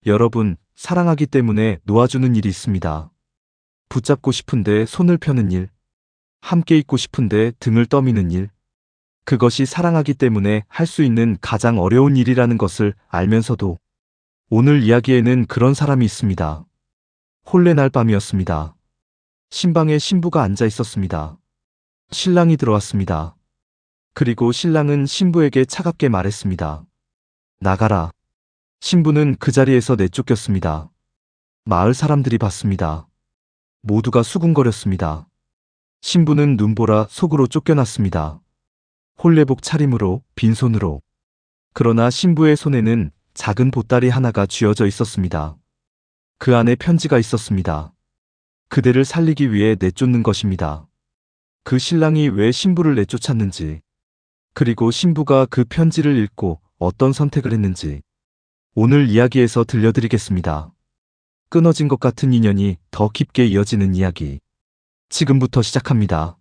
여러분, 사랑하기 때문에 놓아주는 일이 있습니다. 붙잡고 싶은데 손을 펴는 일, 함께 있고 싶은데 등을 떠미는 일, 그것이 사랑하기 때문에 할 수 있는 가장 어려운 일이라는 것을 알면서도 오늘 이야기에는 그런 사람이 있습니다. 혼례날 밤이었습니다. 신방에 신부가 앉아 있었습니다. 신랑이 들어왔습니다. 그리고 신랑은 신부에게 차갑게 말했습니다. 나가라. 신부는 그 자리에서 내쫓겼습니다. 마을 사람들이 봤습니다. 모두가 수군거렸습니다. 신부는 눈보라 속으로 쫓겨났습니다. 혼례복 차림으로, 빈손으로. 그러나 신부의 손에는 작은 보따리 하나가 쥐어져 있었습니다. 그 안에 편지가 있었습니다. 그대를 살리기 위해 내쫓는 것입니다. 그 신랑이 왜 신부를 내쫓았는지, 그리고 신부가 그 편지를 읽고 어떤 선택을 했는지 오늘 이야기에서 들려드리겠습니다. 끊어진 것 같은 인연이 더 깊게 이어지는 이야기. 지금부터 시작합니다.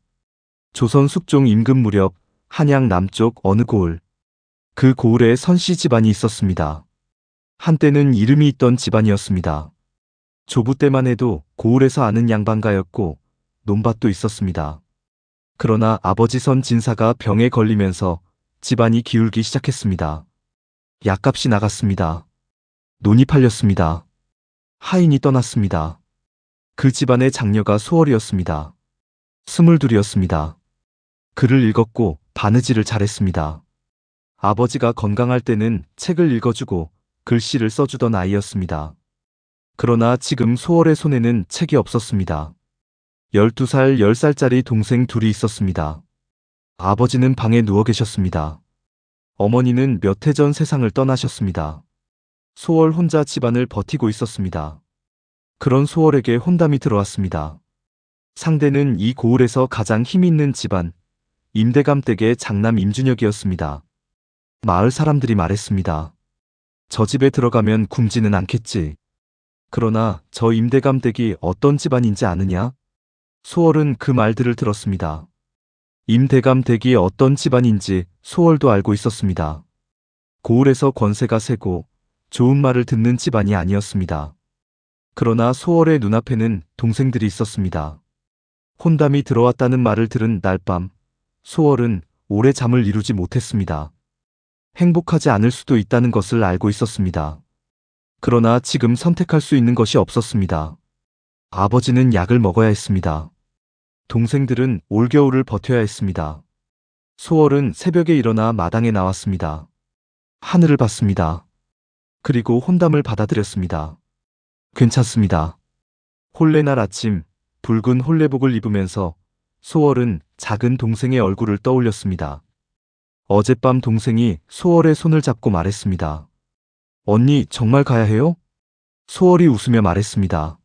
조선 숙종 임금 무렵 한양 남쪽 어느 고을. 그 고을에 선씨 집안이 있었습니다. 한때는 이름이 있던 집안이었습니다. 조부 때만 해도 고을에서 아는 양반가였고 논밭도 있었습니다. 그러나 아버지 선 진사가 병에 걸리면서 집안이 기울기 시작했습니다. 약값이 나갔습니다. 논이 팔렸습니다. 하인이 떠났습니다. 그 집안의 장녀가 소월이었습니다. 22이었습니다. 글을 읽었고 바느질을 잘했습니다. 아버지가 건강할 때는 책을 읽어주고 글씨를 써주던 아이였습니다. 그러나 지금 소월의 손에는 책이 없었습니다. 12살, 10살짜리 동생 둘이 있었습니다. 아버지는 방에 누워 계셨습니다. 어머니는 몇 해 전 세상을 떠나셨습니다. 소월 혼자 집안을 버티고 있었습니다. 그런 소월에게 혼담이 들어왔습니다. 상대는 이 고을에서 가장 힘 있는 집안, 임대감 댁의 장남 임준혁이었습니다. 마을 사람들이 말했습니다. 저 집에 들어가면 굶지는 않겠지. 그러나 저 임대감 댁이 어떤 집안인지 아느냐? 소월은 그 말들을 들었습니다. 임대감 댁이 어떤 집안인지 소월도 알고 있었습니다. 고을에서 권세가 세고 좋은 말을 듣는 집안이 아니었습니다. 그러나 소월의 눈앞에는 동생들이 있었습니다. 혼담이 들어왔다는 말을 들은 날 밤, 소월은 오래 잠을 이루지 못했습니다. 행복하지 않을 수도 있다는 것을 알고 있었습니다. 그러나 지금 선택할 수 있는 것이 없었습니다. 아버지는 약을 먹어야 했습니다. 동생들은 올겨울을 버텨야 했습니다. 소월은 새벽에 일어나 마당에 나왔습니다. 하늘을 봤습니다. 그리고 혼담을 받아들였습니다. 괜찮습니다. 혼례날 아침 붉은 혼례복을 입으면서 소월은 작은 동생의 얼굴을 떠올렸습니다. 어젯밤 동생이 소월의 손을 잡고 말했습니다. 언니, 정말 가야 해요? 소월이 웃으며 말했습니다.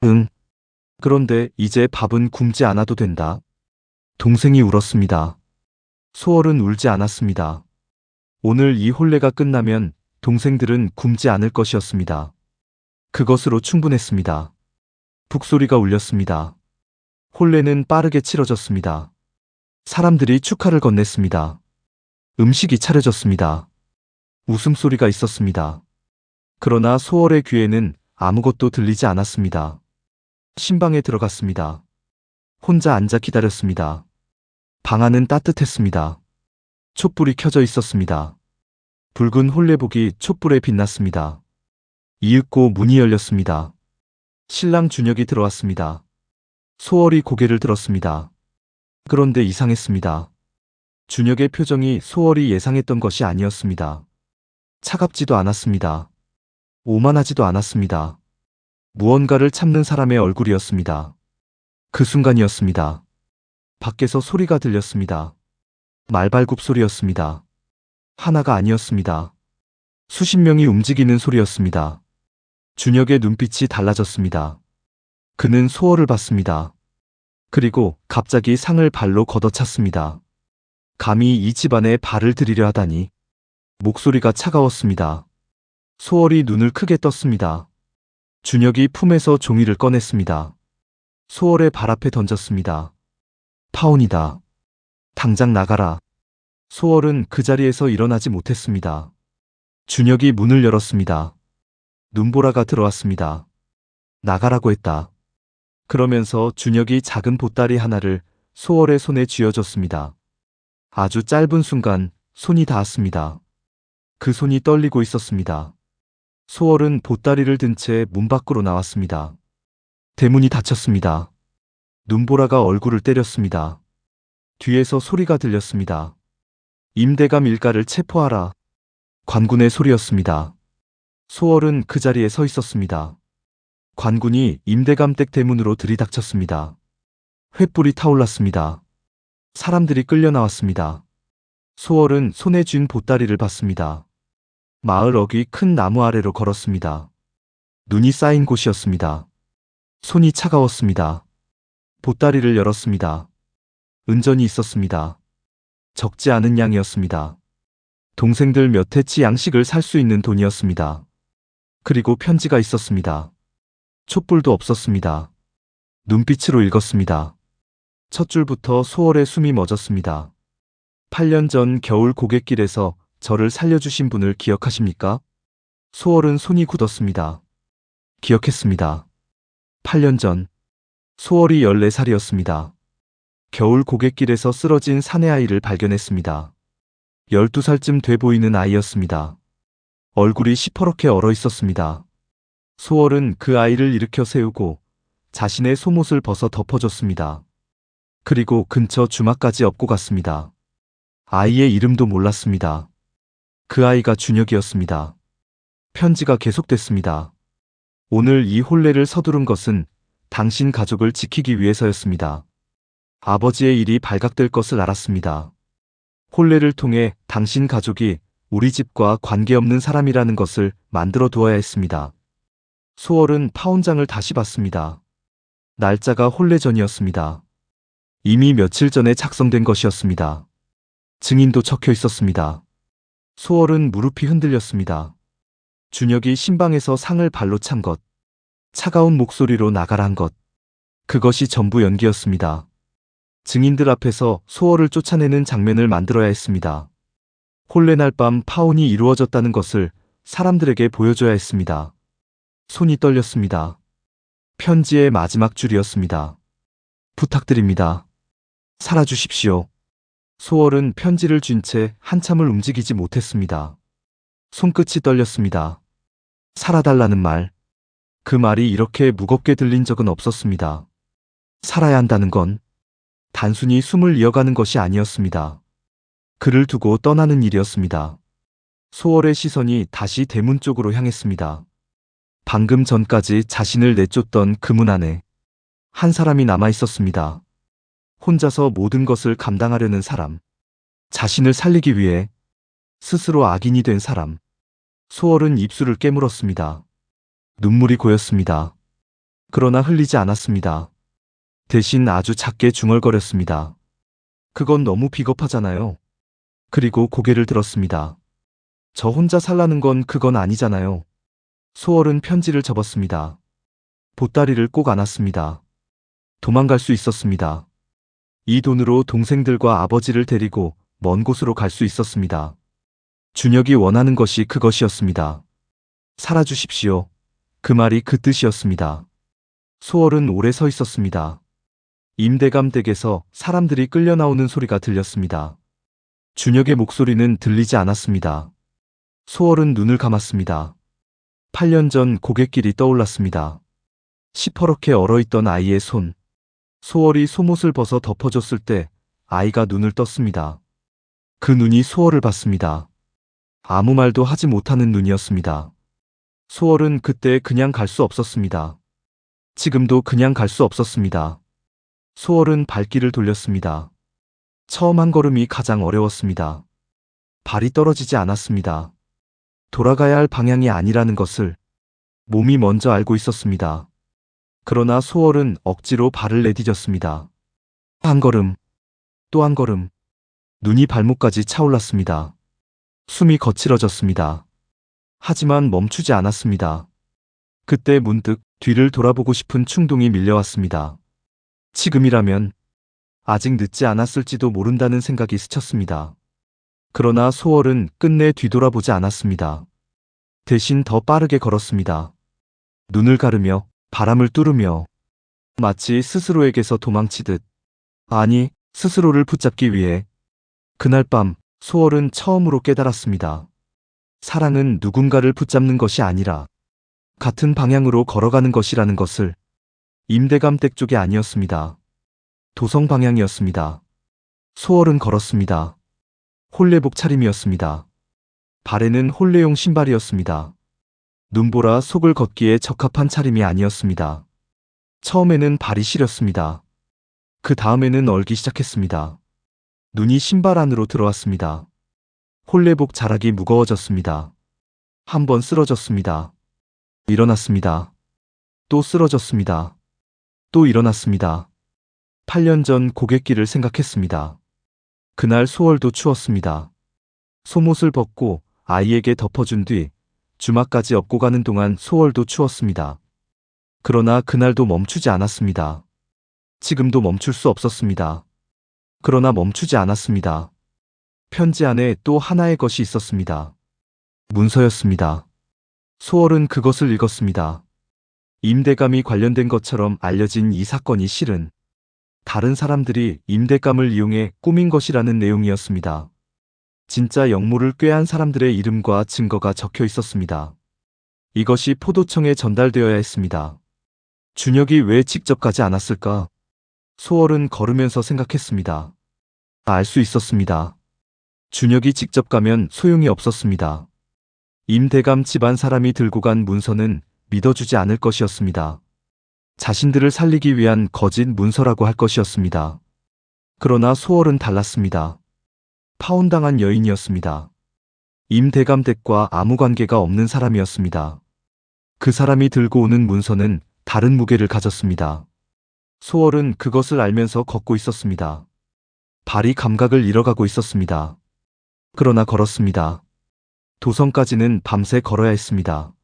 응. 그런데 이제 밥은 굶지 않아도 된다. 동생이 울었습니다. 소월은 울지 않았습니다. 오늘 이 혼례가 끝나면 동생들은 굶지 않을 것이었습니다. 그것으로 충분했습니다. 북소리가 울렸습니다. 혼례는 빠르게 치러졌습니다. 사람들이 축하를 건넸습니다. 음식이 차려졌습니다. 웃음소리가 있었습니다. 그러나 소월의 귀에는 아무것도 들리지 않았습니다. 신방에 들어갔습니다. 혼자 앉아 기다렸습니다. 방 안은 따뜻했습니다. 촛불이 켜져 있었습니다. 붉은 혼례복이 촛불에 빛났습니다. 이윽고 문이 열렸습니다. 신랑 준혁이 들어왔습니다. 소월이 고개를 들었습니다. 그런데 이상했습니다. 준혁의 표정이 소월이 예상했던 것이 아니었습니다. 차갑지도 않았습니다. 오만하지도 않았습니다. 무언가를 참는 사람의 얼굴이었습니다. 그 순간이었습니다. 밖에서 소리가 들렸습니다. 말발굽 소리였습니다. 하나가 아니었습니다. 수십 명이 움직이는 소리였습니다. 준혁의 눈빛이 달라졌습니다. 그는 소월을 봤습니다. 그리고 갑자기 상을 발로 걷어찼습니다. 감히 이 집안에 발을 들이려 하다니. 목소리가 차가웠습니다. 소월이 눈을 크게 떴습니다. 준혁이 품에서 종이를 꺼냈습니다. 소월의 발 앞에 던졌습니다. 파혼이다. 당장 나가라. 소월은 그 자리에서 일어나지 못했습니다. 준혁이 문을 열었습니다. 눈보라가 들어왔습니다. 나가라고 했다. 그러면서 준혁이 작은 보따리 하나를 소월의 손에 쥐어줬습니다. 아주 짧은 순간 손이 닿았습니다. 그 손이 떨리고 있었습니다. 소월은 보따리를 든 채 문 밖으로 나왔습니다. 대문이 닫혔습니다. 눈보라가 얼굴을 때렸습니다. 뒤에서 소리가 들렸습니다. 임대감 일가를 체포하라. 관군의 소리였습니다. 소월은 그 자리에 서 있었습니다. 관군이 임대감 댁 대문으로 들이닥쳤습니다. 횃불이 타올랐습니다. 사람들이 끌려 나왔습니다. 소월은 손에 쥔 보따리를 봤습니다. 마을 어귀 큰 나무 아래로 걸었습니다. 눈이 쌓인 곳이었습니다. 손이 차가웠습니다. 보따리를 열었습니다. 은전이 있었습니다. 적지 않은 양이었습니다. 동생들 몇 해치 양식을 살 수 있는 돈이었습니다. 그리고 편지가 있었습니다. 촛불도 없었습니다. 눈빛으로 읽었습니다. 첫 줄부터 소월의 숨이 멎었습니다. 8년 전 겨울 고갯길에서 저를 살려주신 분을 기억하십니까? 소월은 손이 굳었습니다. 기억했습니다. 8년 전, 소월이 14살이었습니다. 겨울 고갯길에서 쓰러진 사내 아이를 발견했습니다. 12살쯤 돼 보이는 아이였습니다. 얼굴이 시퍼렇게 얼어 있었습니다. 소월은 그 아이를 일으켜 세우고 자신의 속옷을 벗어 덮어줬습니다. 그리고 근처 주막까지 업고 갔습니다. 아이의 이름도 몰랐습니다. 그 아이가 준혁이었습니다. 편지가 계속됐습니다. 오늘 이 혼례를 서두른 것은 당신 가족을 지키기 위해서였습니다. 아버지의 일이 발각될 것을 알았습니다. 혼례를 통해 당신 가족이 우리 집과 관계없는 사람이라는 것을 만들어 두어야 했습니다. 소월은 파혼장을 다시 봤습니다. 날짜가 혼례 전이었습니다. 이미 며칠 전에 작성된 것이었습니다. 증인도 적혀 있었습니다. 소월은 무릎이 흔들렸습니다. 준혁이 신방에서 상을 발로 찬 것, 차가운 목소리로 나가란 것, 그것이 전부 연기였습니다. 증인들 앞에서 소월을 쫓아내는 장면을 만들어야 했습니다. 혼례 날 밤 파혼이 이루어졌다는 것을 사람들에게 보여줘야 했습니다. 손이 떨렸습니다. 편지의 마지막 줄이었습니다. 부탁드립니다. 살아주십시오. 소월은 편지를 쥔 채 한참을 움직이지 못했습니다. 손끝이 떨렸습니다. 살아달라는 말. 그 말이 이렇게 무겁게 들린 적은 없었습니다. 살아야 한다는 건 단순히 숨을 이어가는 것이 아니었습니다. 그를 두고 떠나는 일이었습니다. 소월의 시선이 다시 대문 쪽으로 향했습니다. 방금 전까지 자신을 내쫓던 그 문 안에 한 사람이 남아 있었습니다. 혼자서 모든 것을 감당하려는 사람. 자신을 살리기 위해 스스로 악인이 된 사람. 소월은 입술을 깨물었습니다. 눈물이 고였습니다. 그러나 흘리지 않았습니다. 대신 아주 작게 중얼거렸습니다. 그건 너무 비겁하잖아요. 그리고 고개를 들었습니다. 저 혼자 살라는 건 그건 아니잖아요. 소월은 편지를 접었습니다. 보따리를 꼭 안았습니다. 도망갈 수 있었습니다. 이 돈으로 동생들과 아버지를 데리고 먼 곳으로 갈 수 있었습니다. 준혁이 원하는 것이 그것이었습니다. 살아주십시오. 그 말이 그 뜻이었습니다. 소월은 오래 서 있었습니다. 임대감 댁에서 사람들이 끌려 나오는 소리가 들렸습니다. 준혁의 목소리는 들리지 않았습니다. 소월은 눈을 감았습니다. 8년 전 고갯길이 떠올랐습니다. 시퍼렇게 얼어있던 아이의 손. 소월이 속옷을 벗어 덮어줬을 때 아이가 눈을 떴습니다. 그 눈이 소월을 봤습니다. 아무 말도 하지 못하는 눈이었습니다. 소월은 그때 그냥 갈 수 없었습니다. 지금도 그냥 갈 수 없었습니다. 소월은 발길을 돌렸습니다. 처음 한 걸음이 가장 어려웠습니다. 발이 떨어지지 않았습니다. 돌아가야 할 방향이 아니라는 것을 몸이 먼저 알고 있었습니다. 그러나 소월은 억지로 발을 내디뎠습니다. 한 걸음, 또 한 걸음. 눈이 발목까지 차올랐습니다. 숨이 거칠어졌습니다. 하지만 멈추지 않았습니다. 그때 문득 뒤를 돌아보고 싶은 충동이 밀려왔습니다. 지금이라면 아직 늦지 않았을지도 모른다는 생각이 스쳤습니다. 그러나 소월은 끝내 뒤돌아보지 않았습니다. 대신 더 빠르게 걸었습니다. 눈을 가르며 바람을 뚫으며 마치 스스로에게서 도망치듯, 아니, 스스로를 붙잡기 위해. 그날 밤 소월은 처음으로 깨달았습니다. 사랑은 누군가를 붙잡는 것이 아니라 같은 방향으로 걸어가는 것이라는 것을. 임대감 댁 쪽이 아니었습니다. 도성 방향이었습니다. 소월은 걸었습니다. 홀레복 차림이었습니다. 발에는 홀레용 신발이었습니다. 눈보라 속을 걷기에 적합한 차림이 아니었습니다. 처음에는 발이 시렸습니다. 그 다음에는 얼기 시작했습니다. 눈이 신발 안으로 들어왔습니다. 홀레복 자락이 무거워졌습니다. 한 번 쓰러졌습니다. 일어났습니다. 또 쓰러졌습니다. 또 일어났습니다. 8년 전 고갯길을 생각했습니다. 그날 소월도 추웠습니다. 속옷을 벗고 아이에게 덮어준 뒤 주막까지 업고 가는 동안 소월도 추웠습니다. 그러나 그날도 멈추지 않았습니다. 지금도 멈출 수 없었습니다. 그러나 멈추지 않았습니다. 편지 안에 또 하나의 것이 있었습니다. 문서였습니다. 소월은 그것을 읽었습니다. 임대감이 관련된 것처럼 알려진 이 사건이 실은 다른 사람들이 임대감을 이용해 꾸민 것이라는 내용이었습니다. 진짜 영모를 꾀한 사람들의 이름과 증거가 적혀 있었습니다. 이것이 포도청에 전달되어야 했습니다. 준혁이 왜 직접 가지 않았을까? 소월은 걸으면서 생각했습니다. 알 수 있었습니다. 준혁이 직접 가면 소용이 없었습니다. 임대감 집안 사람이 들고 간 문서는 믿어주지 않을 것이었습니다. 자신들을 살리기 위한 거짓 문서라고 할 것이었습니다. 그러나 소월은 달랐습니다. 파혼당한 여인이었습니다. 임대감 댁과 아무 관계가 없는 사람이었습니다. 그 사람이 들고 오는 문서는 다른 무게를 가졌습니다. 소월은 그것을 알면서 걷고 있었습니다. 발이 감각을 잃어가고 있었습니다. 그러나 걸었습니다. 도성까지는 밤새 걸어야 했습니다.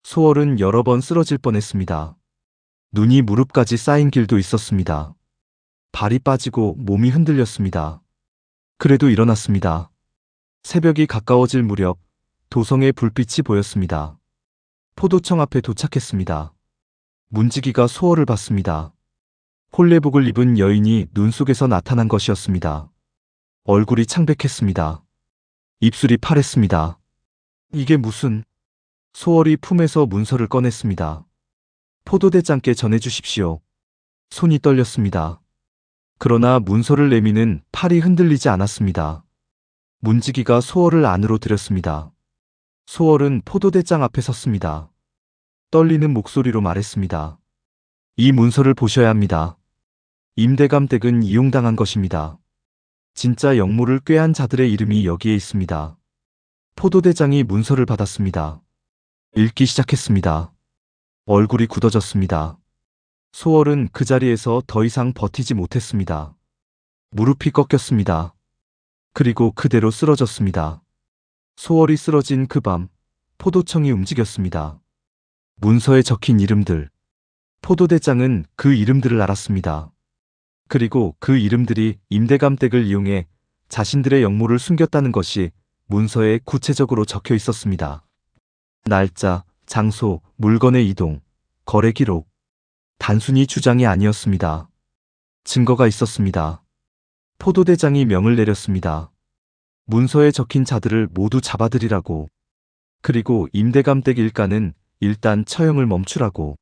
소월은 여러 번 쓰러질 뻔했습니다. 눈이 무릎까지 쌓인 길도 있었습니다. 발이 빠지고 몸이 흔들렸습니다. 그래도 일어났습니다. 새벽이 가까워질 무렵 도성의 불빛이 보였습니다. 포도청 앞에 도착했습니다. 문지기가 소월을 봤습니다. 홀레복을 입은 여인이 눈 속에서 나타난 것이었습니다. 얼굴이 창백했습니다. 입술이 파랬습니다. 이게 무슨... 소월이 품에서 문서를 꺼냈습니다. 포도대장께 전해주십시오. 손이 떨렸습니다. 그러나 문서를 내미는 팔이 흔들리지 않았습니다. 문지기가 소월을 안으로 들였습니다. 소월은 포도대장 앞에 섰습니다. 떨리는 목소리로 말했습니다. 이 문서를 보셔야 합니다. 임대감 댁은 이용당한 것입니다. 진짜 영모를 꾀한 자들의 이름이 여기에 있습니다. 포도대장이 문서를 받았습니다. 읽기 시작했습니다. 얼굴이 굳어졌습니다. 소월은 그 자리에서 더 이상 버티지 못했습니다. 무릎이 꺾였습니다. 그리고 그대로 쓰러졌습니다. 소월이 쓰러진 그 밤, 포도청이 움직였습니다. 문서에 적힌 이름들. 포도대장은 그 이름들을 알았습니다. 그리고 그 이름들이 임대감 댁을 이용해 자신들의 영모를 숨겼다는 것이 문서에 구체적으로 적혀 있었습니다. 날짜, 장소, 물건의 이동, 거래 기록. 단순히 주장이 아니었습니다. 증거가 있었습니다. 포도대장이 명을 내렸습니다. 문서에 적힌 자들을 모두 잡아들이라고. 그리고 임대감 댁 일가는 일단 처형을 멈추라고.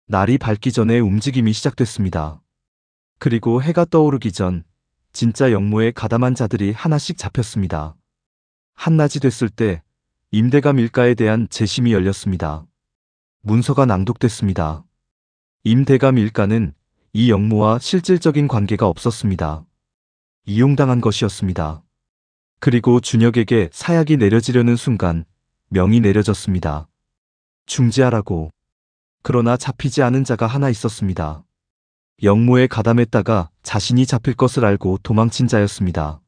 날이 밝기 전에 움직임이 시작됐습니다. 그리고 해가 떠오르기 전 진짜 영모에 가담한 자들이 하나씩 잡혔습니다. 한낮이 됐을 때 임대감 일가에 대한 재심이 열렸습니다. 문서가 낭독됐습니다. 임대감 일가는 이 영모와 실질적인 관계가 없었습니다. 이용당한 것이었습니다. 그리고 준혁에게 사약이 내려지려는 순간 명이 내려졌습니다. 중지하라고. 그러나 잡히지 않은 자가 하나 있었습니다. 영모에 가담했다가 자신이 잡힐 것을 알고 도망친 자였습니다.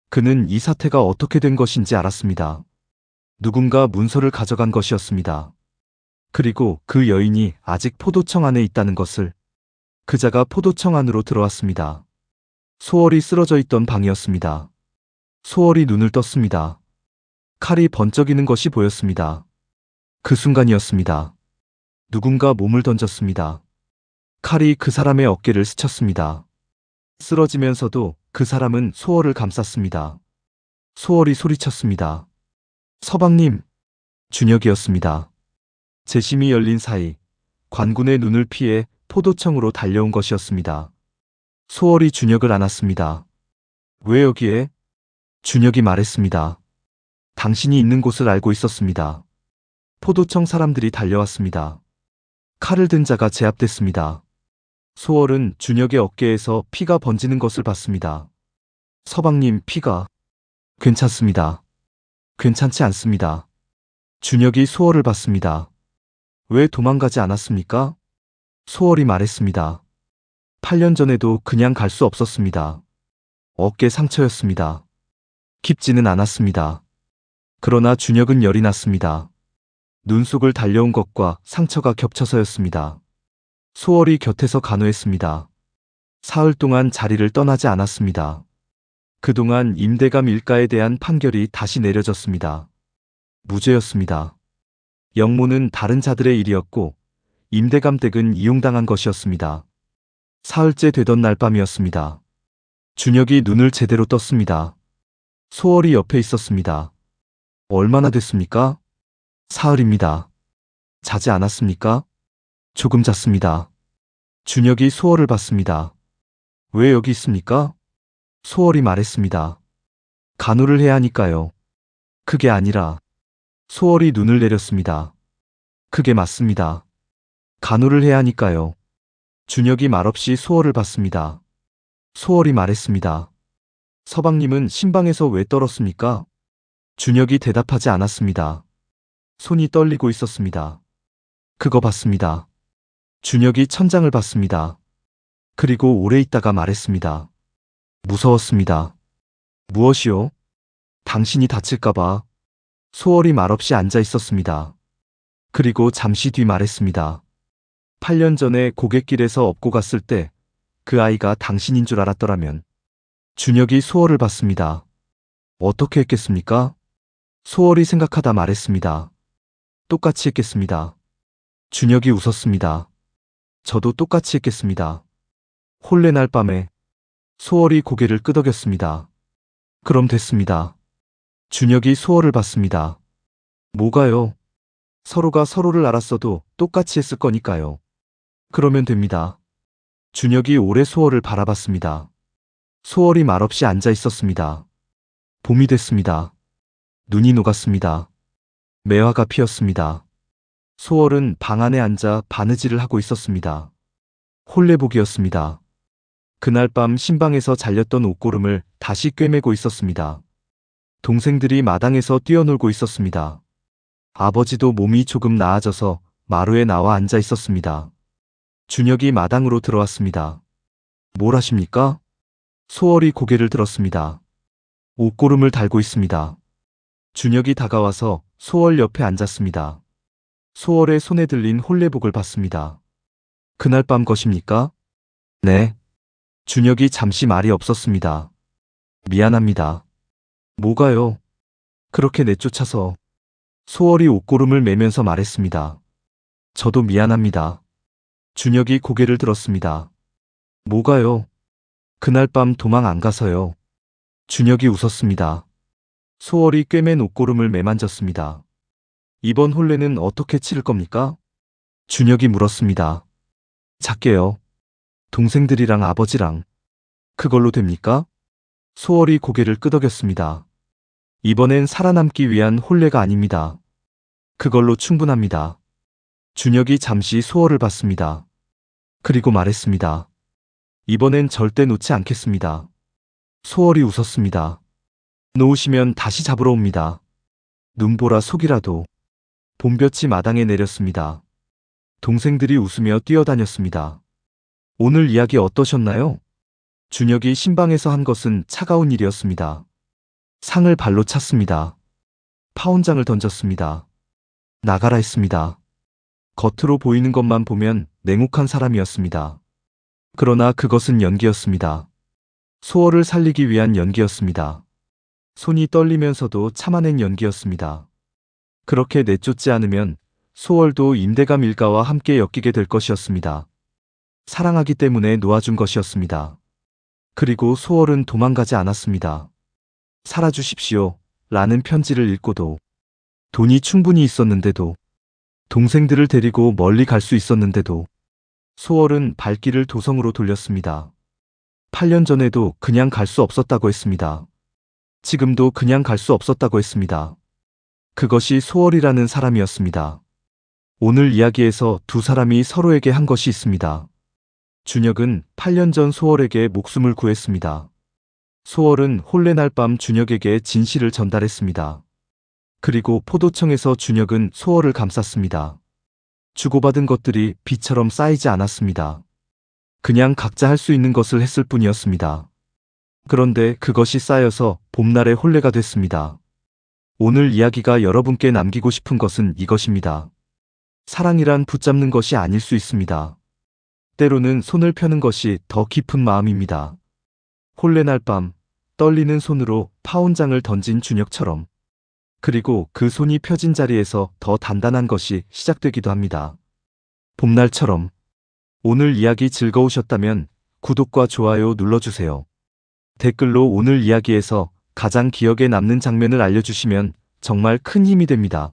그는 이 사태가 어떻게 된 것인지 알았습니다. 누군가 문서를 가져간 것이었습니다. 그리고 그 여인이 아직 포도청 안에 있다는 것을. 그자가 포도청 안으로 들어왔습니다. 소월이 쓰러져 있던 방이었습니다. 소월이 눈을 떴습니다. 칼이 번쩍이는 것이 보였습니다. 그 순간이었습니다. 누군가 몸을 던졌습니다. 칼이 그 사람의 어깨를 스쳤습니다. 쓰러지면서도 그 사람은 소월을 감쌌습니다. 소월이 소리쳤습니다. 서방님! 준혁이었습니다. 재심이 열린 사이 관군의 눈을 피해 포도청으로 달려온 것이었습니다. 소월이 준혁을 안았습니다. 왜 여기에? 준혁이 말했습니다. 당신이 있는 곳을 알고 있었습니다. 포도청 사람들이 달려왔습니다. 칼을 든 자가 제압됐습니다. 소월은 준혁의 어깨에서 피가 번지는 것을 봤습니다. 서방님, 피가... 괜찮습니다. 괜찮지 않습니다. 준혁이 소월을 봤습니다. 왜 도망가지 않았습니까? 소월이 말했습니다. 8년 전에도 그냥 갈 수 없었습니다. 어깨 상처였습니다. 깊지는 않았습니다. 그러나 준혁은 열이 났습니다. 눈속을 달려온 것과 상처가 겹쳐서였습니다. 소월이 곁에서 간호했습니다. 사흘 동안 자리를 떠나지 않았습니다. 그동안 임대감 일가에 대한 판결이 다시 내려졌습니다. 무죄였습니다. 영모는 다른 자들의 일이었고 임대감 댁은 이용당한 것이었습니다. 사흘째 되던 날 밤이었습니다. 준혁이 눈을 제대로 떴습니다. 소월이 옆에 있었습니다. 얼마나 됐습니까? 사흘입니다. 자지 않았습니까? 조금 잤습니다. 준혁이 소월을 봤습니다. 왜 여기 있습니까? 소월이 말했습니다. 간호를 해야 하니까요. 그게 아니라... 소월이 눈을 내렸습니다. 그게 맞습니다. 간호를 해야 하니까요. 준혁이 말없이 소월을 봤습니다. 소월이 말했습니다. 서방님은 신방에서 왜 떨었습니까? 준혁이 대답하지 않았습니다. 손이 떨리고 있었습니다. 그거 봤습니다. 준혁이 천장을 봤습니다. 그리고 오래 있다가 말했습니다. 무서웠습니다. 무엇이요? 당신이 다칠까봐. 소월이 말없이 앉아 있었습니다. 그리고 잠시 뒤 말했습니다. 8년 전에 고갯길에서 업고 갔을 때 그 아이가 당신인 줄 알았더라면. 준혁이 소월을 봤습니다. 어떻게 했겠습니까? 소월이 생각하다 말했습니다. 똑같이 했겠습니다. 준혁이 웃었습니다. 저도 똑같이 했겠습니다. 혼례 날 밤에 소월이 고개를 끄덕였습니다. 그럼 됐습니다. 준혁이 소월을 봤습니다. 뭐가요? 서로가 서로를 알았어도 똑같이 했을 거니까요. 그러면 됩니다. 준혁이 오래 소월을 바라봤습니다. 소월이 말없이 앉아 있었습니다. 봄이 됐습니다. 눈이 녹았습니다. 매화가 피었습니다. 소월은 방 안에 앉아 바느질을 하고 있었습니다. 혼례복이었습니다. 그날 밤 신방에서 잘렸던 옷고름을 다시 꿰매고 있었습니다. 동생들이 마당에서 뛰어놀고 있었습니다. 아버지도 몸이 조금 나아져서 마루에 나와 앉아 있었습니다. 준혁이 마당으로 들어왔습니다. 뭘 하십니까? 소월이 고개를 들었습니다. 옷고름을 달고 있습니다. 준혁이 다가와서 소월 옆에 앉았습니다. 소월의 손에 들린 혼례복을 봤습니다. 그날 밤 것입니까? 네. 준혁이 잠시 말이 없었습니다. 미안합니다. 뭐가요? 그렇게 내쫓아서. 소월이 옷고름을 매면서 말했습니다. 저도 미안합니다. 준혁이 고개를 들었습니다. 뭐가요? 그날 밤 도망 안 가서요. 준혁이 웃었습니다. 소월이 꿰맨 옷고름을 매만졌습니다. 이번 혼례는 어떻게 치를 겁니까? 준혁이 물었습니다. 작게요. 동생들이랑 아버지랑. 그걸로 됩니까? 소월이 고개를 끄덕였습니다. 이번엔 살아남기 위한 혼례가 아닙니다. 그걸로 충분합니다. 준혁이 잠시 소월을 봤습니다. 그리고 말했습니다. 이번엔 절대 놓지 않겠습니다. 소월이 웃었습니다. 놓으시면 다시 잡으러 옵니다. 눈보라 속이라도. 봄볕이 마당에 내렸습니다. 동생들이 웃으며 뛰어다녔습니다. 오늘 이야기 어떠셨나요? 준혁이 신방에서 한 것은 차가운 일이었습니다. 상을 발로 찼습니다. 파혼장을 던졌습니다. 나가라 했습니다. 겉으로 보이는 것만 보면 냉혹한 사람이었습니다. 그러나 그것은 연기였습니다. 소월을 살리기 위한 연기였습니다. 손이 떨리면서도 참아낸 연기였습니다. 그렇게 내쫓지 않으면 소월도 임대감 일가와 함께 엮이게 될 것이었습니다. 사랑하기 때문에 놓아준 것이었습니다. 그리고 소월은 도망가지 않았습니다. 살아주십시오. 라는 편지를 읽고도, 돈이 충분히 있었는데도, 동생들을 데리고 멀리 갈 수 있었는데도, 소월은 발길을 도성으로 돌렸습니다. 8년 전에도 그냥 갈 수 없었다고 했습니다. 지금도 그냥 갈 수 없었다고 했습니다. 그것이 소월이라는 사람이었습니다. 오늘 이야기에서 두 사람이 서로에게 한 것이 있습니다. 준혁은 8년 전 소월에게 목숨을 구했습니다. 소월은 혼례날 밤 준혁에게 진실을 전달했습니다. 그리고 포도청에서 준혁은 소월을 감쌌습니다. 주고받은 것들이 비처럼 쌓이지 않았습니다. 그냥 각자 할 수 있는 것을 했을 뿐이었습니다. 그런데 그것이 쌓여서 봄날의 혼례가 됐습니다. 오늘 이야기가 여러분께 남기고 싶은 것은 이것입니다. 사랑이란 붙잡는 것이 아닐 수 있습니다. 때로는 손을 펴는 것이 더 깊은 마음입니다. 혼례날 밤 떨리는 손으로 파혼장을 던진 준혁처럼, 그리고 그 손이 펴진 자리에서 더 단단한 것이 시작되기도 합니다. 봄날처럼. 오늘 이야기 즐거우셨다면 구독과 좋아요 눌러주세요. 댓글로 오늘 이야기에서 가장 기억에 남는 장면을 알려주시면 정말 큰 힘이 됩니다.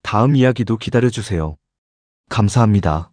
다음 이야기도 기다려주세요. 감사합니다.